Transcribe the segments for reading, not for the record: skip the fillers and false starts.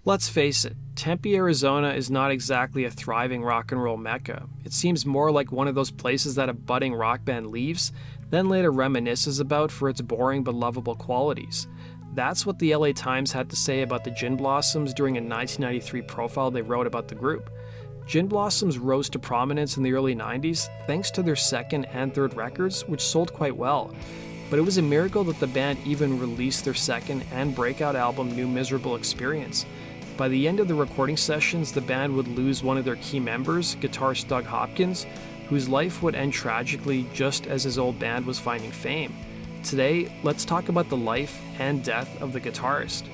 Let's face it, Tempe, Arizona is not exactly a thriving rock and roll mecca. It seems more like one of those places that a budding rock band leaves, then later reminisces about for its boring but lovable qualities. That's what the LA Times had to say about the Gin Blossoms during a 1993 profile they wrote about the group. Gin Blossoms rose to prominence in the early 90s thanks to their second and third records, which sold quite well. But it was a miracle that the band even released their second and breakout album, New Miserable Experience. By the end of the recording sessions, the band would lose one of their key members, guitarist Doug Hopkins, whose life would end tragically just as his old band was finding fame. Today, let's talk about the life and death of the guitarist.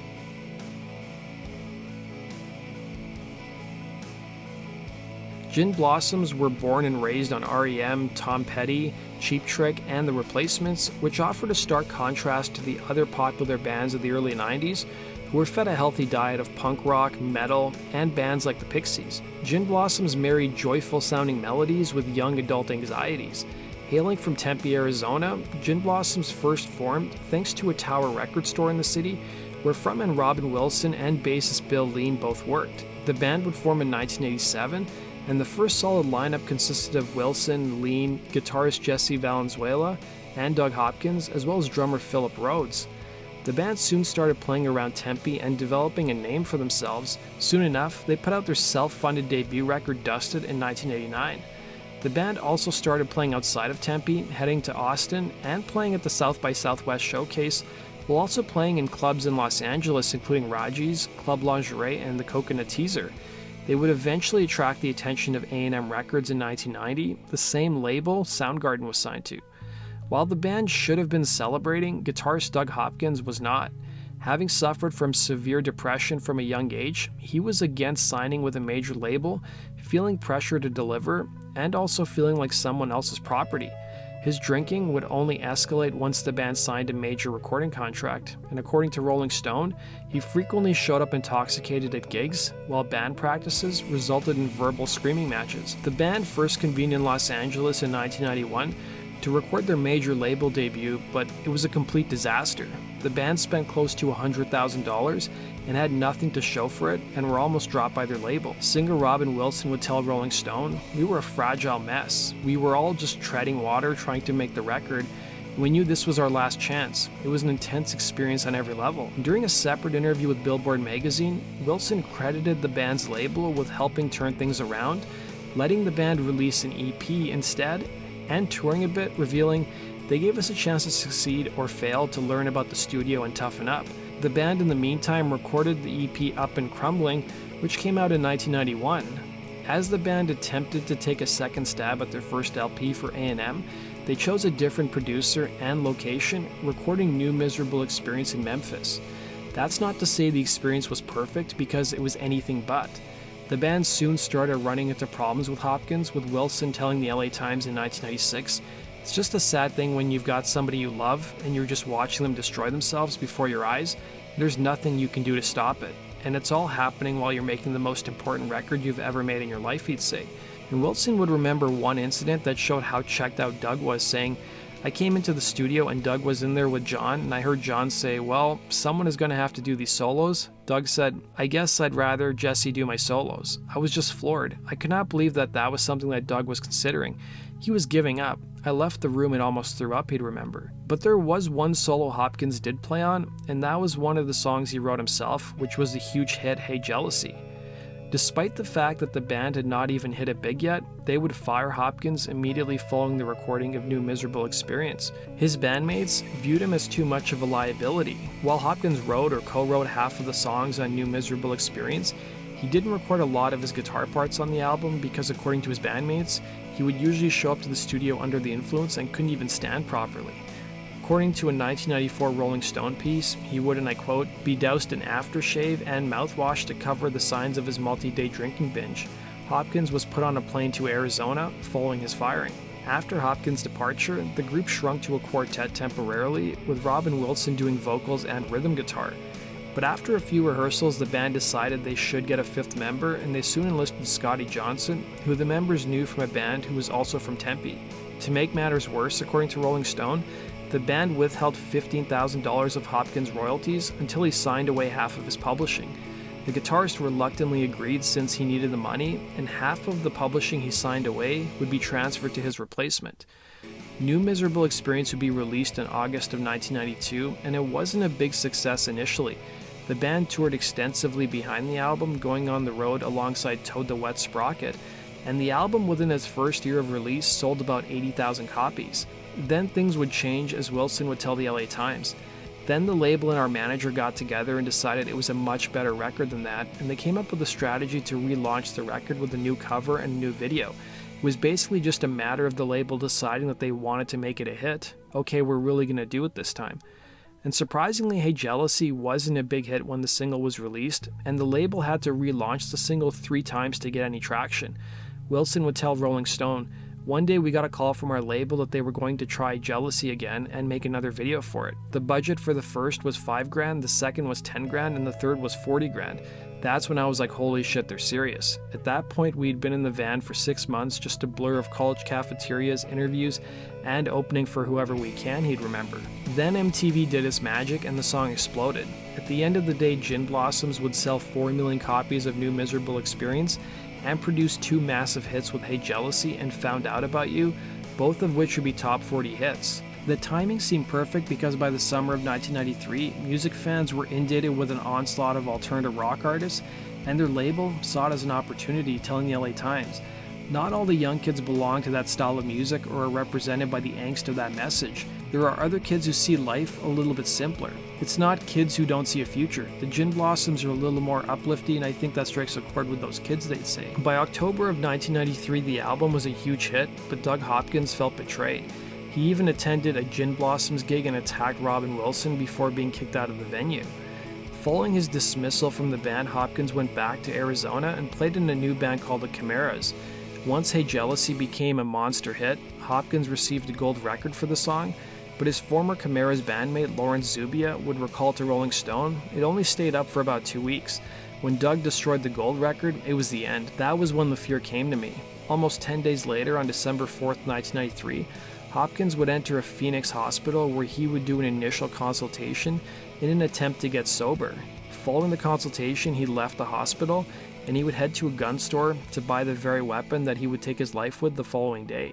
Gin Blossoms were born and raised on REM, Tom Petty, Cheap Trick, and The Replacements, which offered a stark contrast to the other popular bands of the early 90s, who were fed a healthy diet of punk rock, metal, and bands like the Pixies. Gin Blossoms married joyful-sounding melodies with young adult anxieties. Hailing from Tempe, Arizona, Gin Blossoms first formed thanks to a Tower record store in the city, where frontman Robin Wilson and bassist Bill Lean both worked. The band would form in 1987, and the first solid lineup consisted of Wilson, Lean, guitarist Jesse Valenzuela, and Doug Hopkins, as well as drummer Philip Rhodes. The band soon started playing around Tempe and developing a name for themselves. Soon enough, they put out their self-funded debut record Dusted in 1989. The band also started playing outside of Tempe, heading to Austin, and playing at the South by Southwest showcase, while also playing in clubs in Los Angeles including Raji's, Club Lingerie, and the Coconut Teaser. They would eventually attract the attention of A&M Records in 1990, the same label Soundgarden was signed to. While the band should have been celebrating, guitarist Doug Hopkins was not. Having suffered from severe depression from a young age, he was against signing with a major label, feeling pressure to deliver, and also feeling like someone else's property. His drinking would only escalate once the band signed a major recording contract, and according to Rolling Stone, he frequently showed up intoxicated at gigs, while band practices resulted in verbal screaming matches. The band first convened in Los Angeles in 1991 to record their major label debut, but it was a complete disaster. The band spent close to $100,000 and had nothing to show for it and were almost dropped by their label. Singer Robin Wilson would tell Rolling Stone, "We were a fragile mess. We were all just treading water trying to make the record. We knew this was our last chance. It was an intense experience on every level." During a separate interview with Billboard magazine, Wilson credited the band's label with helping turn things around, letting the band release an EP instead, and touring a bit, revealing, "They gave us a chance to succeed or fail, to learn about the studio and toughen up." The band in the meantime recorded the EP Up and Crumbling, which came out in 1991. As the band attempted to take a second stab at their first LP for A&M, they chose a different producer and location, recording New Miserable Experience in Memphis. That's not to say the experience was perfect, because it was anything but. The band soon started running into problems with Hopkins, with Wilson telling the LA Times in 1996, "It's just a sad thing when you've got somebody you love and you're just watching them destroy themselves before your eyes. There's nothing you can do to stop it. And it's all happening while you're making the most important record you've ever made in your life," he'd say. And Wilson would remember one incident that showed how checked out Doug was, saying, "I came into the studio and Doug was in there with John, and I heard John say, 'Well, someone is going to have to do these solos.' Doug said, 'I guess I'd rather Jesse do my solos.' I was just floored. I could not believe that that was something that Doug was considering. He was giving up. I left the room and almost threw up," he'd remember. But there was one solo Hopkins did play on, and that was one of the songs he wrote himself, which was the huge hit Hey Jealousy. Despite the fact that the band had not even hit it big yet, they would fire Hopkins immediately following the recording of New Miserable Experience. His bandmates viewed him as too much of a liability. While Hopkins wrote or co-wrote half of the songs on New Miserable Experience, he didn't record a lot of his guitar parts on the album because, according to his bandmates, he would usually show up to the studio under the influence and couldn't even stand properly. According to a 1994 Rolling Stone piece, he would, and I quote, "be doused in aftershave and mouthwash to cover the signs of his multi-day drinking binge." Hopkins was put on a plane to Arizona following his firing. After Hopkins' departure, the group shrunk to a quartet temporarily, with Robin Wilson doing vocals and rhythm guitar. But after a few rehearsals, the band decided they should get a fifth member, and they soon enlisted Scotty Johnson, who the members knew from a band who was also from Tempe. To make matters worse, according to Rolling Stone, the band withheld $15,000 of Hopkins' royalties until he signed away half of his publishing. The guitarist reluctantly agreed since he needed the money, and half of the publishing he signed away would be transferred to his replacement. New Miserable Experience would be released in August of 1992, and it wasn't a big success initially. The band toured extensively behind the album, going on the road alongside Toad the Wet Sprocket, and the album within its first year of release sold about 80,000 copies. Then things would change, as Wilson would tell the LA Times. Then the label and our manager got together and decided it was a much better record than that, and they came up with a strategy to relaunch the record with a new cover and a new video. It was basically just a matter of the label deciding that they wanted to make it a hit. Okay, we're really going to do it this time. And surprisingly, Hey Jealousy wasn't a big hit when the single was released, and the label had to relaunch the single 3 times to get any traction. Wilson would tell Rolling Stone, "One day we got a call from our label that they were going to try Jealousy again and make another video for it. The budget for the first was $5,000, the second was $10,000, and the third was $40,000. That's when I was like, holy shit, they're serious." At that point, we'd been in the van for 6 months, just a blur of college cafeterias, interviews, and opening for whoever we can, he'd remember. Then MTV did its magic and the song exploded. At the end of the day, Gin Blossoms would sell 4 million copies of New Miserable Experience and produce 2 massive hits with Hey Jealousy and Found Out About You, both of which would be top 40 hits. The timing seemed perfect because by the summer of 1993, music fans were inundated with an onslaught of alternative rock artists, and their label saw it as an opportunity, telling the LA Times, "Not all the young kids belong to that style of music or are represented by the angst of that message. There are other kids who see life a little bit simpler. It's not kids who don't see a future. The Gin Blossoms are a little more uplifting, and I think that strikes a chord with those kids," they'd say. By October of 1993, the album was a huge hit, but Doug Hopkins felt betrayed. He even attended a Gin Blossoms gig and attacked Robin Wilson before being kicked out of the venue. Following his dismissal from the band, Hopkins went back to Arizona and played in a new band called the Chimeras. Once Hey Jealousy became a monster hit, Hopkins received a gold record for the song, but his former Chimeras bandmate Lawrence Zubia would recall to Rolling Stone, it only stayed up for about 2 weeks. When Doug destroyed the gold record, it was the end. That was when the fear came to me. Almost 10 days later, on December 4th, 1993, Hopkins would enter a Phoenix hospital where he would do an initial consultation in an attempt to get sober. Following the consultation, he left the hospital and he would head to a gun store to buy the very weapon that he would take his life with the following day.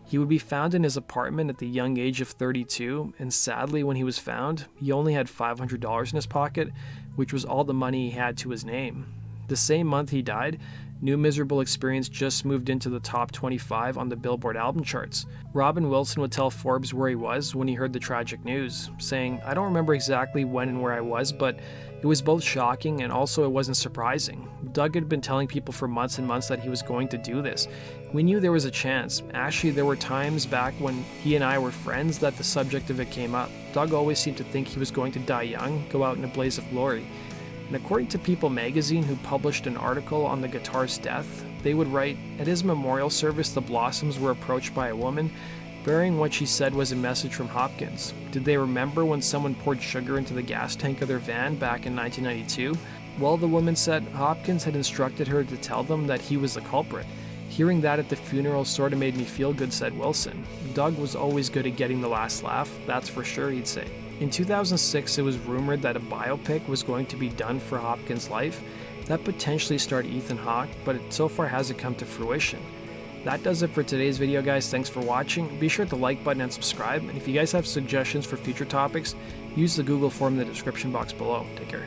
He would be found in his apartment at the young age of 32, and sadly, when he was found, he only had $500 in his pocket, which was all the money he had to his name. The same month he died, New Miserable Experience just moved into the top 25 on the Billboard album charts. Robin Wilson would tell Forbes where he was when he heard the tragic news, saying, "I don't remember exactly when and where I was, but it was both shocking and also it wasn't surprising. Doug had been telling people for months and months that he was going to do this. We knew there was a chance. Actually, there were times back when he and I were friends that the subject of it came up. Doug always seemed to think he was going to die young, go out in a blaze of glory." And according to People magazine, who published an article on the guitarist's death, they would write, "At his memorial service, the Blossoms were approached by a woman bearing what she said was a message from Hopkins. Did they remember when someone poured sugar into the gas tank of their van back in 1992? Well, the woman said Hopkins had instructed her to tell them that he was the culprit. Hearing that at the funeral sort of made me feel good," said Wilson. "Doug was always good at getting the last laugh, that's for sure," he'd say. In 2006, it was rumored that a biopic was going to be done for Hopkins' life that potentially starred Ethan Hawke, but it so far hasn't come to fruition. That does it for today's video, guys. Thanks for watching. Be sure to like button and subscribe, and if you guys have suggestions for future topics, use the Google form in the description box below. Take care.